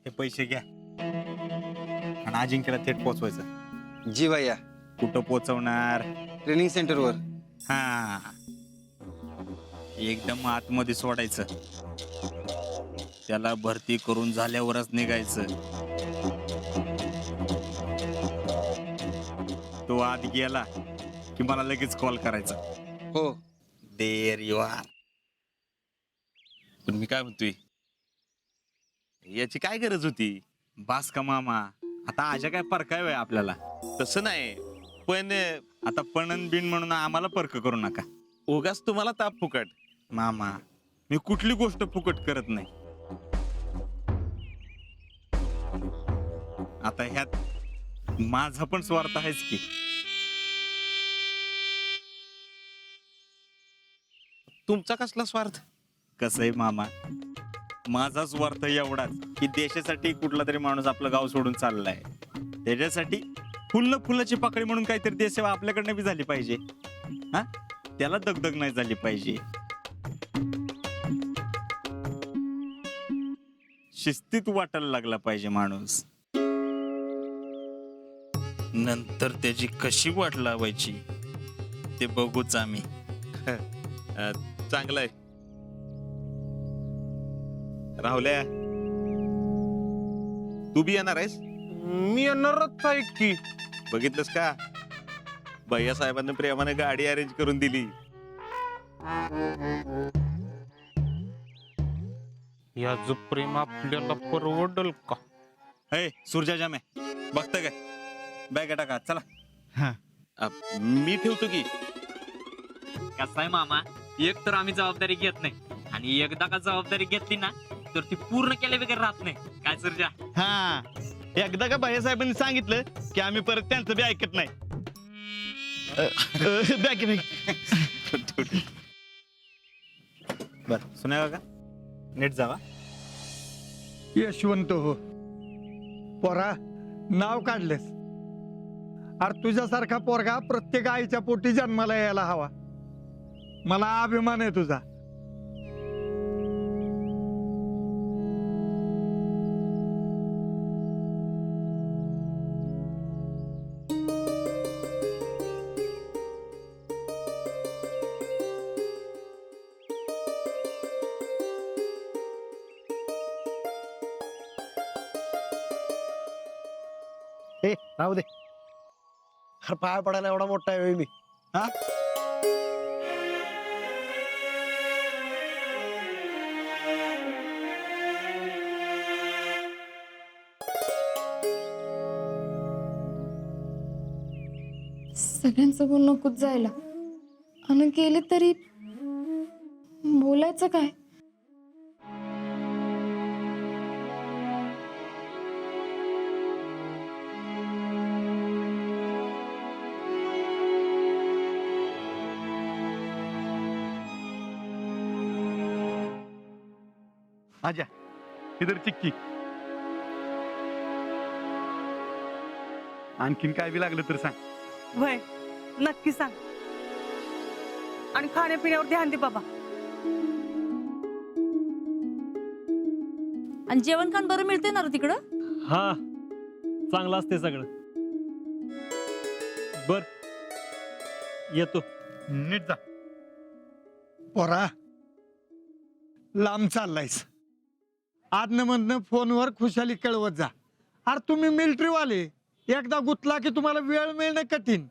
हे पैसे घ्या आणि अजिंक्यला थेट पोचवायचं. जी भैया. कुठं पोचवणार? ट्रेनिंग सेंटरवर. हा, एकदम आतमध्ये सोडायचं. त्याला भरती करून झाल्यावरच निघायचं. तो आत गेला की मला लगेच कॉल करायचा. हो. There you are. पण मी काय म्हणतोय, याची काय गरज होती? बास का मामा, आता आजा काय परकाय वय आपल्याला. तसं नाही, पण आता पणन बिन म्हणून आम्हाला परक करू नका. उगाच तुम्हाला ताप फुकट. मामा, मी कुठली गोष्ट फुकट करत नाही. आता ह्यात माझा पण स्वार्थ आहेच की. तुमचा कसला स्वार्थ? कसं आहे मामा, माझा स्वार्थ एवढाच की देशासाठी कुठला तरी माणूस आपलं गाव सोडून चाललाय. त्याच्यासाठी फुलाची पाकळी म्हणून काहीतरी देशसेवा आपल्याकडनं बी झाली पाहिजे. हा, त्याला दगदग नाही झाली पाहिजे. शिस्तीत वाटायला लागला पाहिजे माणूस. नंतर त्याची कशी वाट लावायची ते बघूच आम्ही. चांगलंय. राहुल्या, तू बी येणार आहेस? मी येणारच आहे की. बघितलंस का, भैया साहेबांनी प्रेमाने गाडी अरेंज करून दिली. याचं प्रेम आपल्याला परवडल का? हे सुरजा जामे, बघतं काय? बॅग टाका, चला. मी ठेवतो की. कसं आहे मामा, एक तर आम्ही जबाबदारी घेत नाही आणि एकदा का जबाबदारी घेतली ना तर ती पूर्ण केल्या वगैरे राहत नाही. काय सरजा? हा, एकदा का भाईसाहेबांनी सांगितलं की आम्ही परत त्यांचं बी ऐकत नाही. बॅग बर सुना का, नीट जावा. यशवंत हो पोरा, नाव काढलेस. अरे तुझ्यासारखा पोरगा प्रत्येक आईच्या पोटी जन्माला यायला हवा. मला अभिमान आहे तुझा. ए राहू दे. अरे पाय पडायला एवढा मोठा आहे मी. हा, सगळ्यांसमोर नकोच जायला. आणि गेले तरी बोलायचं काय? आजा इधर चिक्की. आणखीन काय बी लागलं तर सांग. वय नक्की सांग. आणि खाण्यापिण्यावर ध्यान दे बाबा. आणि जेवण खाण बरं मिळते ना रे तिकडं? हा, चांगलं असते सगळं. बर येतो. नीट जा. पोरा, लांब चाललायस. आदन मधनं फोनवर खुशाली कळवत जा. अरे तुम्ही मिलिटरीवाले, एकदा गुतला की तुम्हाला वेळ मिळणं कठीण.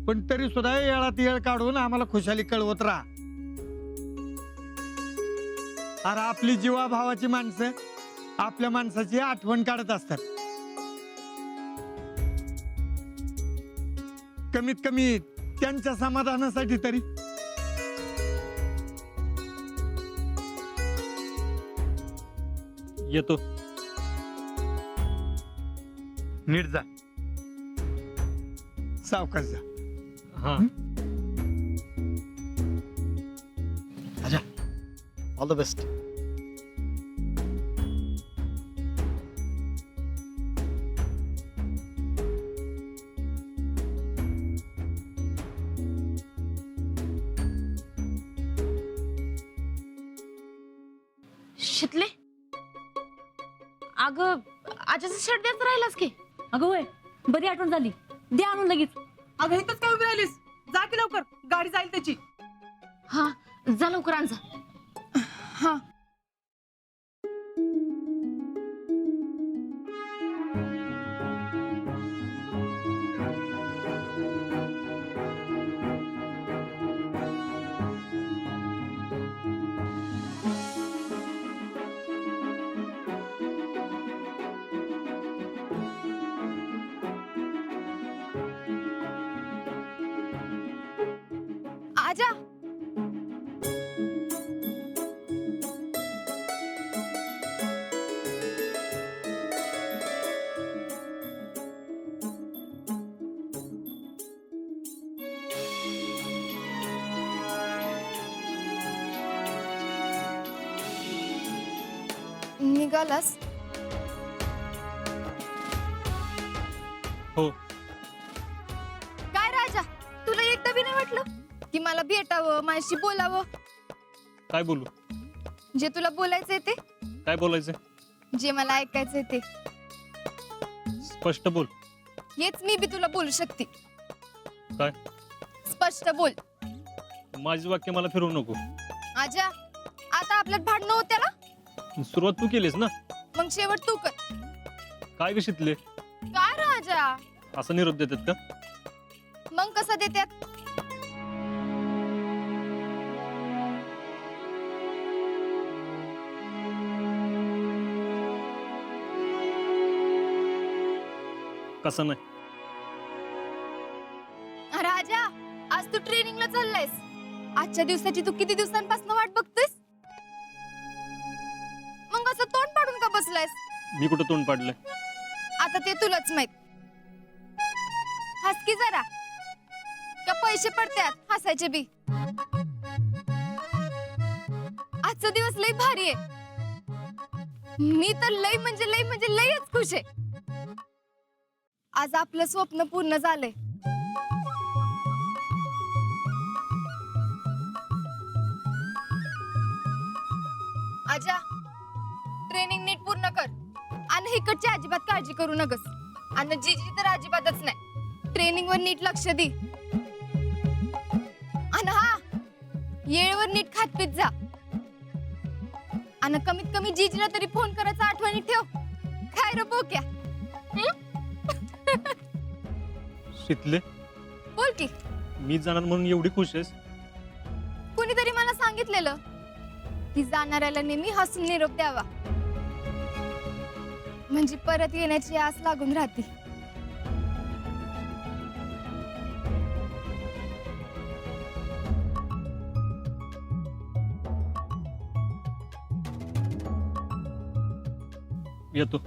पण तरी सुद्धा येळात येळ काढून आम्हाला खुशाली कळवत राहा. अरे आपली जीवाभावाची माणसं आपल्या माणसाची आठवण काढत असतात. कमीत कमी त्यांच्या समाधानासाठी तरी. येतो. नीट जा. सावकाश जा. हा, ऑल द बेस्ट. शितले, अगं आजचं शर्ट द्याच राहिलास की. अगं वय बरी आठवण झाली, द्या आणून लगेच. अगं इथंच काय उभी राहिलीस? जा की लवकर, गाडी जाईल त्याची. हा जा लवकर आण जा. हा. आजा. निघालास? हो. काय राजा, तुला एकदा बी नाही वाटलं की मला भेटावं, माझ्याशी बोलावं? काय बोलू? जे तुला बोलायचंय ते, काय बोलायचंय? जे मला ऐकायचंय ते. स्पष्ट बोल. हेच मी बी तुला बोलू शकते. काय? स्पष्ट बोल. माझी वाक्य मला फिरवू नको. आजा, आता आपल्यात भांडणं होत्या ना, सुरुवात तू केलीस ना. मग शेवट तू कर. काय शिकले? काय राजा? असं निरोप देतात का? मग कसं देत्यात? कसं नाही? राजा, आज तू ट्रेनिंगला चाललायस. आजच्या दिवसाची तू किती दिवसांपासून वाट बघतोयस? मग असं तोंड पाडून का बसलायस? मी कुठं तोंड पाडलंय? आता ते तुलाच माहित. हस की जरा, का पैसे पडतात हसायचे बी. आजचा दिवस लय भारी आहे. मी तर लय म्हणजे लयच खुश आहे. आज आपलं स्वप्न पूर्ण झालंय. आजा, ट्रेनिंग नीट पूर्ण कर आणि इकडची अजिबात काळजी करू नकस. आणि जीजी तर अजिबातच नाही. ट्रेनिंग वर नीट लक्ष दे. आणि हा, येळेवर नीट खात पीत जा. आणि कमीत कमी जीजीला तरी फोन करायचा आठवणी ठेव. काय रे बोक्या? शिकले? बोल की. मी जाणार म्हणून एवढी खुश आहेस? कुणीतरी मला सांगितलेलं की जाणाऱ्याला नेहमी हसून निरोप द्यावा, म्हणजे परत येण्याची आस लागून राहते. येतो.